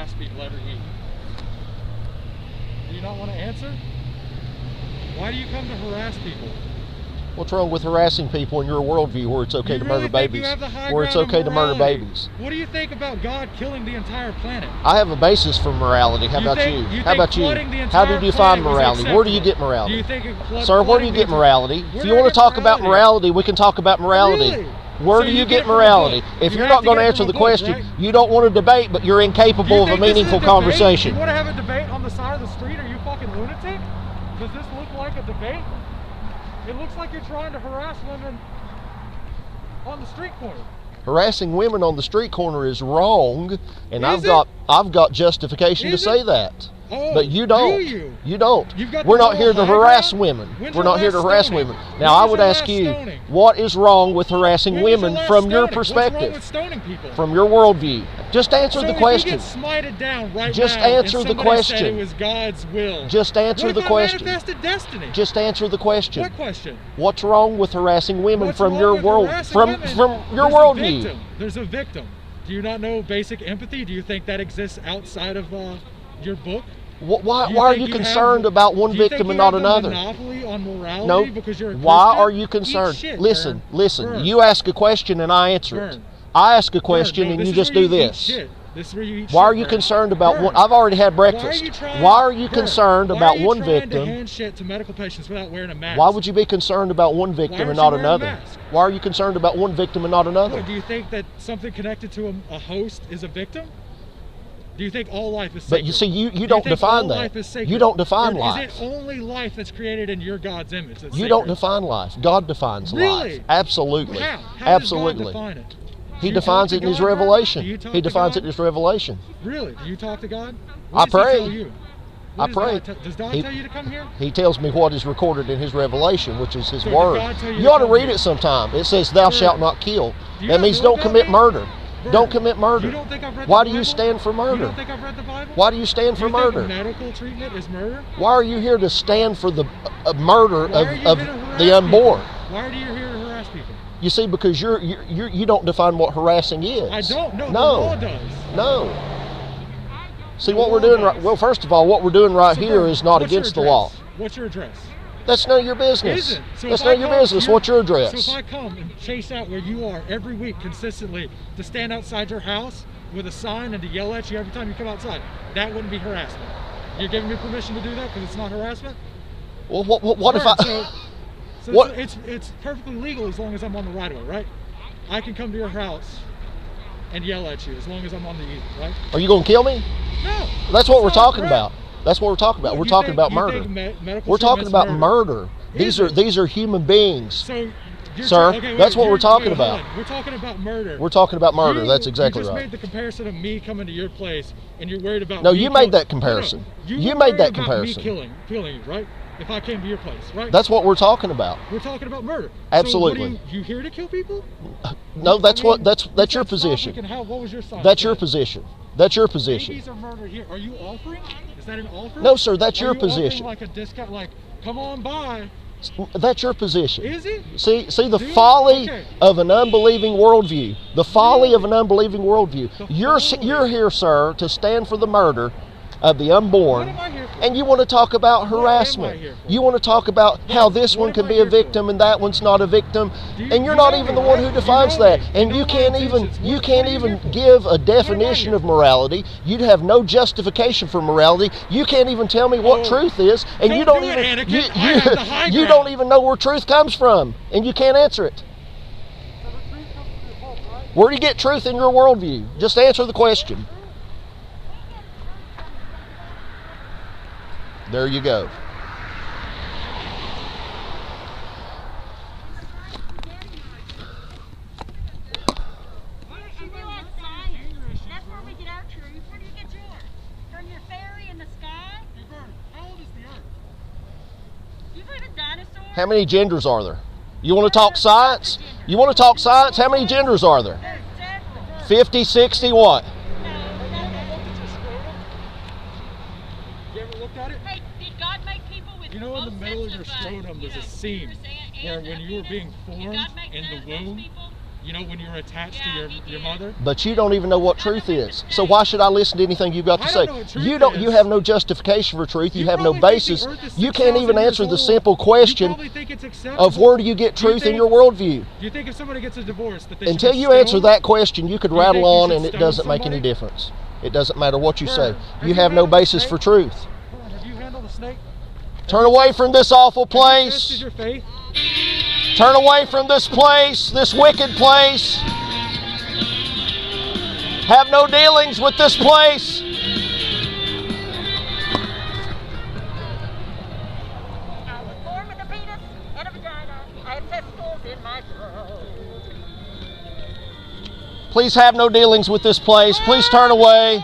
harass people every week? Do you not want to answer? Why do you come to harass people? What's wrong with harassing people in your worldview where it's okay to murder babies? Where it's okay to murder babies? What do you think about God killing the entire planet? I have a basis for morality. How about you? How about you? How do you define morality? Where do you get morality? Do you think Sir, where do you get morality? If you want to talk about morality, we can talk about morality. Really? Where do you get morality? If you're not going to answer the question, you don't want to debate, but you're incapable of a meaningful conversation. You want to have a debate on the side of the street? Are you fucking lunatic? Does this look like a debate? It looks like you're trying to harass women on the street corner. Harassing women on the street corner is wrong, and I've got justification to say that. Oh, but you don't. Do you? You don't. We're not here to harass women. We're not here to harass women. Now, I would ask you, what is wrong with harassing women from your perspective? What's wrong with stoning people? From your worldview? Just answer the question. So if you get smited down right Just now answer and the question. Said it was God's will. Just answer the question. What if I manifested destiny? Just answer the question. What question? What's wrong with harassing women What's from wrong your with world harassing from women? your worldview? There's a victim. Do you not know basic empathy? Do you think that exists outside of your book? Why are you concerned about one victim and not another? Monopoly on morality No. because you're a Why are you concerned? Shit, listen. Burn. You ask a question and I answer it. I ask a question and you just do this. This is where you eat Why shit, are you Burn. concerned about Burn. one? I've already had breakfast. Why are you Burn. concerned Why about are you one trying victim? To hand shit to medical patients without wearing a mask? Why would you be concerned about one victim and not another? Why are you concerned about one victim and not another? What, do you think that something connected to a host is a victim? Do you think all life is sacred? But you see, you don't define that. You don't define life. Is it only life that's created in your God's image? You don't define life. God defines life. Absolutely. How? Absolutely. Does God define it? He defines it in His revelation. He defines it in His revelation. Really? Do you talk to God? I pray. I pray. Does God tell you to come here? He tells me what is recorded in His revelation, which is His So word. did God tell you You ought to come read here? it sometime. It says, "Thou shalt not kill." Do you That not means know don't about commit that? murder. Burn. Don't commit murder. You don't think I've read Why the do you Bible? stand for murder? You don't think I've read the Bible? Why do you stand for Do you think murder? medical treatment is murder? Why are you here to stand for the murder Why are you of here to harass the unborn? people? Why are you here to harass people? You see, because you don't define what harassing is. I don't. No, No. the law does. No. See what we're doing right. Well, first of all, what we're doing right here is not What's your against the law. address? What's your address? That's none of your business. Isn't. So That's if none I of your come business. to What's your address? So if I come and chase out where you are every week consistently to stand outside your house with a sign and to yell at you every time you come outside, that wouldn't be harassment. You're giving me permission to do that because it's not harassment? Well, what if I? So What? it's perfectly legal as long as I'm on the right of way, right? I can come to your house and yell at you as long as I'm on the easy, right? Are you going to kill me? No. That's what we're not talking correct. about. That's what we're talking about. What, We're you talking think- about you murder. think medical We're talking treatment's about murder. Is These are human beings. So, Sir, that's what we're talking hold about. on. We're talking about murder. We're talking about murder. That's exactly you just right. made the comparison of me coming to your place, and you're worried about No, me you made that comparison. No, You were made worried that about comparison. Me killing you, right? If I came to your place, right? That's what we're talking about. We're talking about murder. Absolutely. So what you here to kill people? No, that's I mean, that's you your said position. stop looking, what was your sign? That's your position. That's your position. Babies are murdered here. Are you offering? Is that an offer? No, sir, that's Are your you offering position. like a discount, like come on by. That's your position. Is it? See the Do you? folly Okay. of an unbelieving worldview. The folly of an unbelieving worldview. The You're folly. here, sir, to stand for the murder of the What unborn, am I here for? and you want to talk about What am I harassment. here for? You want to talk about how this What one am can I be a here for? victim and that one's not a victim, You- and you're you not know even me, the one right? who You defines know that. me. And You you know my can't even intentions. you What can't are you even here for? give a What am I definition here of for? morality. You'd have no justification for morality. You can't even tell me what Oh, truth is, and you don't don't do it, even Anakin. I have the high you ground. don't even know where truth comes from, and you can't answer it. Where do you get truth in your worldview? Just answer the question. There you go. That's where we get our truth. Where do you get yours? From your fairy in the sky? How old is the earth? You believe in dinosaurs? How many genders are there? You want to talk science? You want to talk science? How many genders are there? There's several. 50, 60, what? You ever looked at it? Hey, did God make people with You know, in the both middle of sets your scrotum you there's know, a seam uterus and where when you were penis? being Did formed God make in the those womb, people? You know, when you're attached to your mother. But you don't even know what truth is. So why should I listen to anything you've got to say? You have no justification for truth. You have no basis. You can't even answer the simple question of where do you get truth in your worldview. Do you think if somebody gets a divorce that they Until you answer that question, you could rattle on and it doesn't make any difference. It doesn't matter what you say. You have no basis for truth. Have you handled a snake? Turn away from this awful place. Tested your faith? Turn away from this place, this wicked place. Have no dealings with this place. I was born with a penis and a vagina. I have testicles in my throat. Please have no dealings with this place. Please turn away.